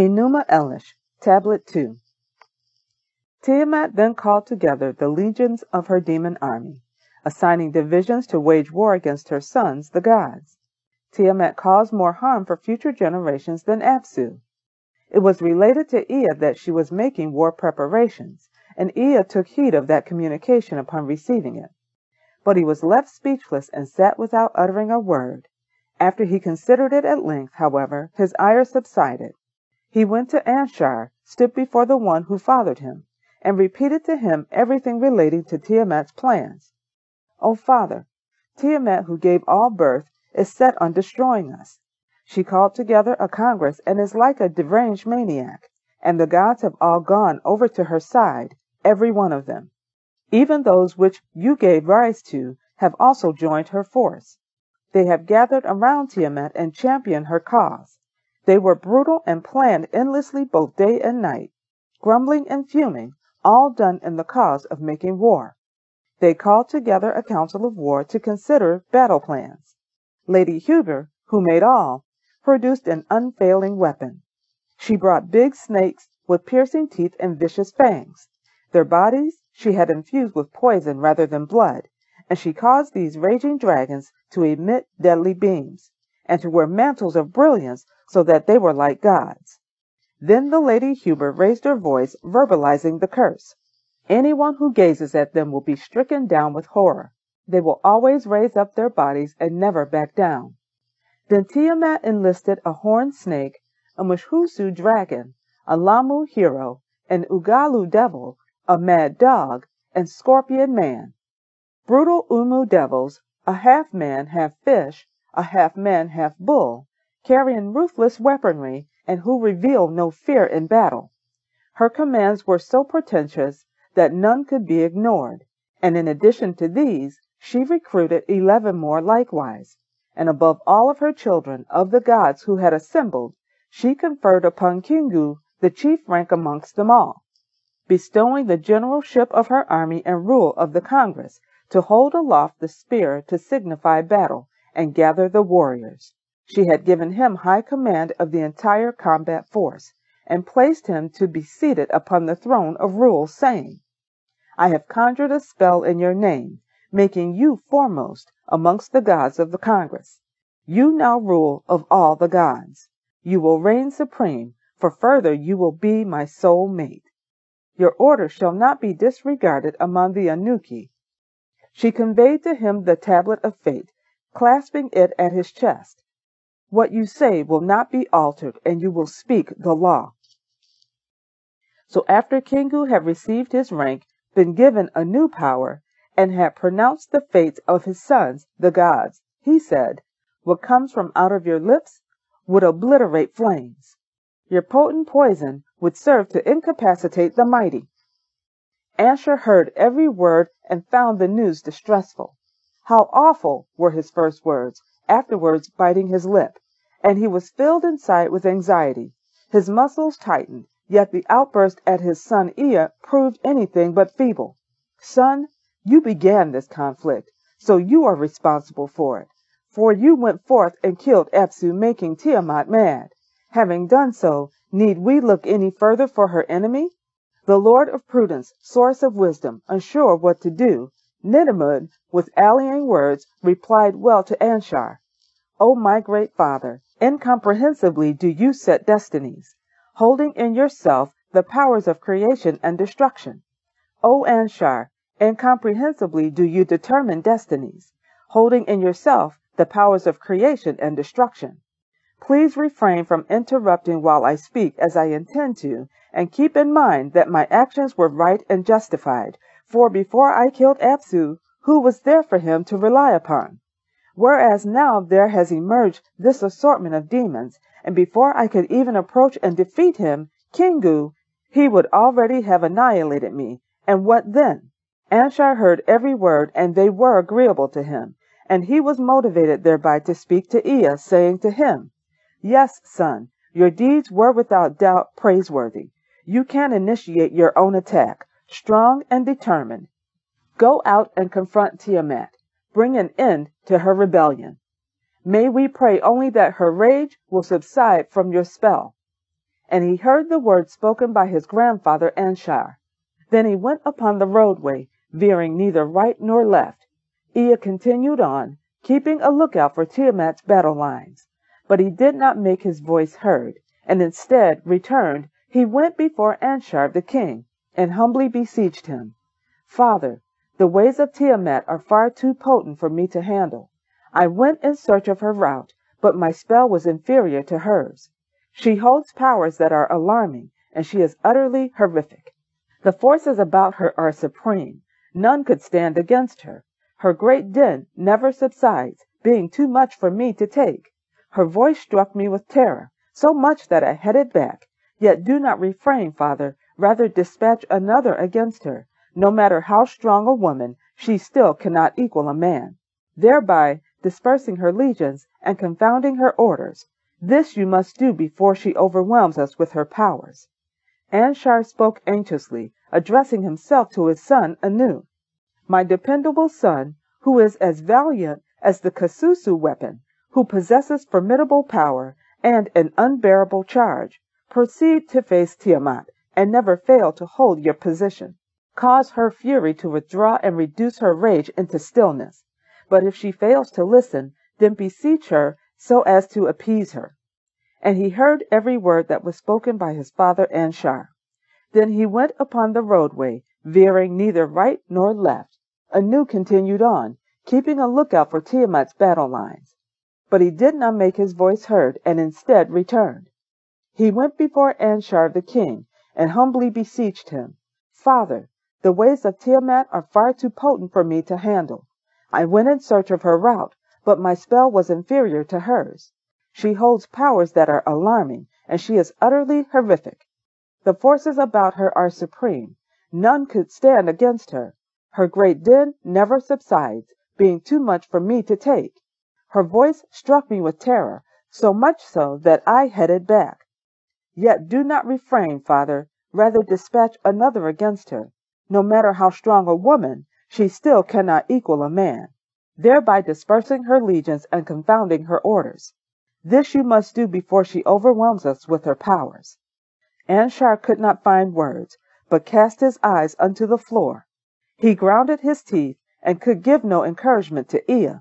Enuma Elish, Tablet 2. Tiamat then called together the legions of her demon army, assigning divisions to wage war against her sons, the gods. Tiamat caused more harm for future generations than Apsu. It was related to Ea that she was making war preparations, and Ea took heed of that communication upon receiving it. But he was left speechless and sat without uttering a word. After he considered it at length, however, his ire subsided. He went to Anshar, stood before the one who fathered him, and repeated to him everything relating to Tiamat's plans. "O father, Tiamat, who gave all birth, is set on destroying us. She called together a congress and is like a deranged maniac, and the gods have all gone over to her side, every one of them. Even those which you gave rise to have also joined her force. They have gathered around Tiamat and championed her cause. They were brutal and planned endlessly both day and night, grumbling and fuming, all done in the cause of making war. They called together a council of war to consider battle plans. Lady Huber, who made all, produced an unfailing weapon. She brought big snakes with piercing teeth and vicious fangs. Their bodies she had infused with poison rather than blood, and she caused these raging dragons to emit deadly beams, and to wear mantles of brilliance so that they were like gods. Then the Lady Huber raised her voice, verbalizing the curse. Anyone who gazes at them will be stricken down with horror. They will always raise up their bodies and never back down. Then Tiamat enlisted a horned snake, a Mushusu dragon, a Lamu hero, an Ugalu devil, a mad dog, and scorpion man. Brutal Umu devils, a half man, half fish, a half man, half bull, carrying ruthless weaponry and who reveal no fear in battle. Her commands were so portentous that none could be ignored, and in addition to these, she recruited 11 more likewise, and above all of her children of the gods who had assembled, she conferred upon Kingu the chief rank amongst them all, bestowing the generalship of her army and rule of the Congress, to hold aloft the spear to signify battle and gather the warriors. She had given him high command of the entire combat force, and placed him to be seated upon the throne of rule, saying, "I have conjured a spell in your name, making you foremost amongst the gods of the Congress. You now rule of all the gods. You will reign supreme, for further you will be my sole mate. Your order shall not be disregarded among the Anuki." She conveyed to him the tablet of fate, clasping it at his chest. "What you say will not be altered, and you will speak the law." So after Kingu had received his rank, been given a new power, and had pronounced the fates of his sons, the gods, he said, "What comes from out of your lips would obliterate flames. Your potent poison would serve to incapacitate the mighty." Anshar heard every word and found the news distressful. "How awful," were his first words, afterwards biting his lip, and he was filled inside with anxiety. His muscles tightened, yet the outburst at his son Ea proved anything but feeble. "Son, you began this conflict, so you are responsible for it. For you went forth and killed Apsu, making Tiamat mad. Having done so, need we look any further for her enemy? The Lord of Prudence, source of wisdom, unsure what to do, Nidamud, with allaying words, replied well to Anshar. "O my great father, incomprehensibly do you set destinies, holding in yourself the powers of creation and destruction. O Anshar, incomprehensibly do you determine destinies, holding in yourself the powers of creation and destruction. Please refrain from interrupting while I speak as I intend to, and keep in mind that my actions were right and justified, for before I killed Apsu, who was there for him to rely upon? Whereas now there has emerged this assortment of demons, and before I could even approach and defeat him, Kingu, he would already have annihilated me, and what then?" Anshar heard every word, and they were agreeable to him, and he was motivated thereby to speak to Ea, saying to him, "Yes, son, your deeds were without doubt praiseworthy. You can initiate your own attack, strong and determined. Go out and confront Tiamat. Bring an end to her rebellion. May we pray only that her rage will subside from your spell." and he heard the words spoken by his grandfather Anshar. Then he went upon the roadway, veering neither right nor left. Ea continued on, keeping a lookout for Tiamat's battle lines. But he did not make his voice heard, and instead returned. He went before Anshar the king, and humbly beseeched him, "Father, the ways of Tiamat are far too potent for me to handle. I went in search of her route, but my spell was inferior to hers. She holds powers that are alarming, and she is utterly horrific. The forces about her are supreme. None could stand against her. Her great din never subsides, being too much for me to take. Her voice struck me with terror, so much that I headed back. Yet do not refrain, Father, rather dispatch another against her. No matter how strong a woman, she still cannot equal a man, thereby dispersing her legions and confounding her orders. This you must do before she overwhelms us with her powers." Anshar spoke anxiously, addressing himself to his son Anu. "My dependable son, who is as valiant as the Kasusu weapon, who possesses formidable power and an unbearable charge, proceed to face Tiamat, and never fail to hold your position. Cause her fury to withdraw and reduce her rage into stillness. But if she fails to listen, then beseech her so as to appease her." And he heard every word that was spoken by his father Anshar. Then he went upon the roadway, veering neither right nor left. Anu continued on, keeping a lookout for Tiamat's battle lines. But he did not make his voice heard, and instead returned. He went before Anshar the king, and humbly beseeched him, "Father, the ways of Tiamat are far too potent for me to handle. I went in search of her route, but my spell was inferior to hers. She holds powers that are alarming, and she is utterly horrific. The forces about her are supreme. None could stand against her. Her great din never subsides, being too much for me to take. Her voice struck me with terror, so much so that I headed back. Yet do not refrain, Father, rather dispatch another against her. No matter how strong a woman, she still cannot equal a man, thereby dispersing her legions and confounding her orders. This you must do before she overwhelms us with her powers." Anshar could not find words, but cast his eyes unto the floor. He grounded his teeth and could give no encouragement to Ea,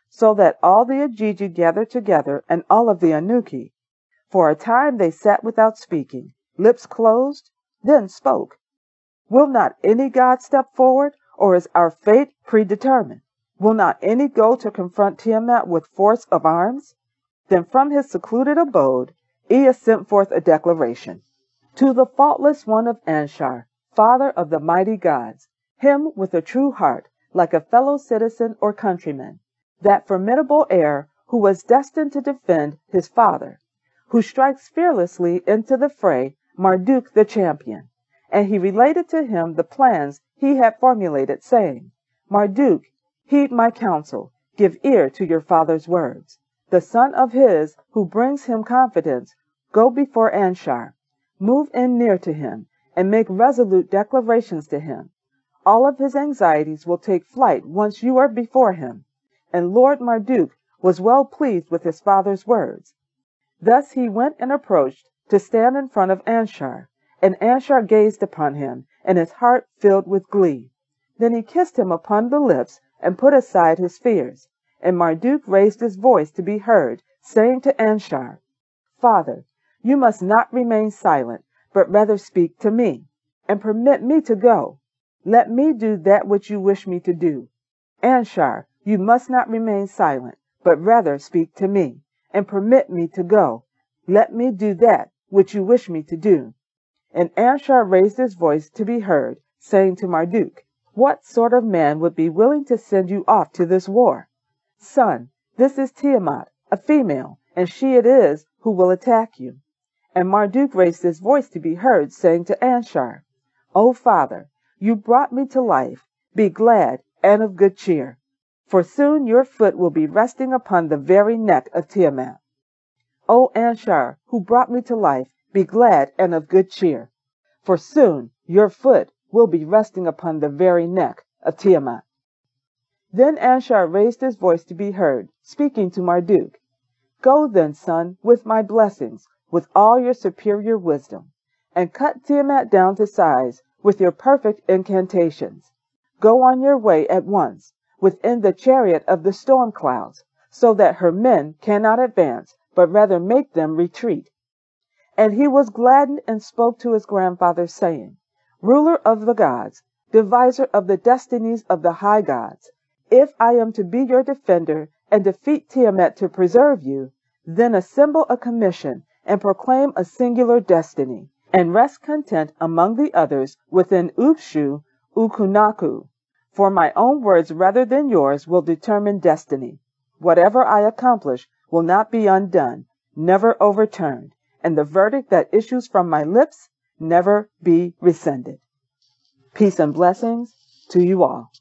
so that all the Ajiji gathered together and all of the Anuki. For a time they sat without speaking, lips closed, then spoke. "Will not any god step forward, or is our fate predetermined? Will not any go to confront Tiamat with force of arms?" Then from his secluded abode, Ea sent forth a declaration. "To the faultless one of Anshar, father of the mighty gods, him with a true heart, like a fellow citizen or countryman, that formidable heir who was destined to defend his father, who strikes fearlessly into the fray, Marduk the champion." And he related to him the plans he had formulated, saying, "Marduk, heed my counsel, give ear to your father's words. The son of his who brings him confidence, go before Anshar, move in near to him, and make resolute declarations to him. All of his anxieties will take flight once you are before him." And Lord Marduk was well pleased with his father's words. Thus he went and approached to stand in front of Anshar, and Anshar gazed upon him, and his heart filled with glee. Then he kissed him upon the lips and put aside his fears. And Marduk raised his voice to be heard, saying to Anshar, "Father, you must not remain silent, but rather speak to me, and permit me to go. Let me do that which you wish me to do. Anshar, you must not remain silent, but rather speak to me, and permit me to go. Let me do that which you wish me to do." And Anshar raised his voice to be heard, saying to Marduk, "What sort of man would be willing to send you off to this war? Son, this is Tiamat, a female, and she it is who will attack you." And Marduk raised his voice to be heard, saying to Anshar, "O father, you brought me to life. Be glad and of good cheer, for soon your foot will be resting upon the very neck of Tiamat. O Anshar, who brought me to life, be glad and of good cheer, for soon your foot will be resting upon the very neck of Tiamat." Then Anshar raised his voice to be heard, speaking to Marduk, "Go then, son, with my blessings. with all your superior wisdom, and cut Tiamat down to size with your perfect incantations. Go on your way at once, within the chariot of the storm clouds, so that her men cannot advance, but rather make them retreat. And he was gladdened and spoke to his grandfather, saying, Ruler of the gods, deviser of the destinies of the high gods, if I am to be your defender and defeat Tiamat to preserve you, then assemble a commission and proclaim a singular destiny, and rest content among the others within Upshu Ukunaku. For my own words rather than yours will determine destiny. Whatever I accomplish will not be undone, never overturned, and the verdict that issues from my lips never be rescinded. Peace and blessings to you all.